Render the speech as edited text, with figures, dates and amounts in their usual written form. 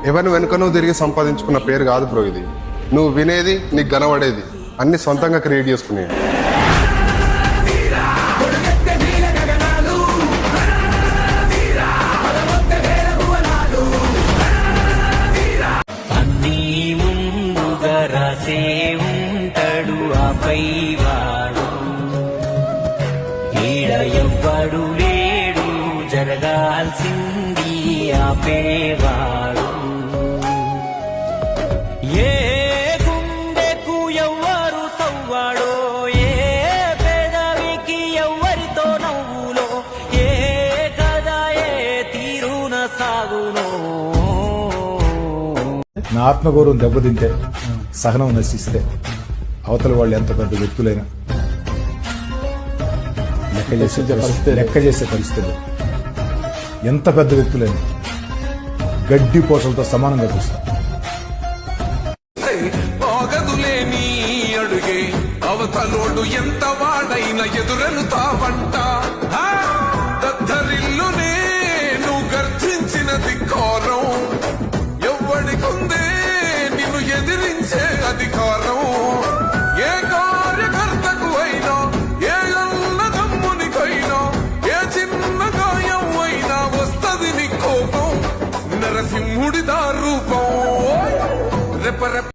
ఎవరిని వెనుక నువ్వు తిరిగి సంపాదించుకున్న పేరు కాదు బ్రో ఇది. నువ్వు వినేది, నీకు కనబడేది అన్ని సొంతంగా క్రియేట్ చేసుకునేది. ఎవ్వడు లేడు జరగాల్సింది ఆపేవాడు. ఏ గుండెకు ఎవ్వరు తవ్వాడో, ఏ పెదవికి ఎవ్వరితో నవ్వులో, ఏ కథ ఏ తీరున సాగునో. నా ఆత్మగౌరవం దెబ్బతింటే, సహనం నశిస్తే అవతల వాళ్ళు ఎంత పెద్ద వ్యక్తులైనా లెక్క చేసే పరిస్థితులు, ఎంత పెద్ద వ్యక్తులైనా గడ్డి పోసలతో సమానంగా చూస్తాం. అడుగే అవతలోడు ఎంత వాడైన ఎదురెలుతావంట. దద్దరిల్లు నేను గర్జించిన ధిక్కారం, ఎవ్వడికుందే నిన్ను ఎదిరించే అధికారం. ఏ కార్యకర్తకు అయినా, ఏ అన్నదమ్మునికైనా, ఏ చిన్న గాయం అయినా వస్తది నీ కోపం. నరసింహుడిదా రూపం. రెపరెప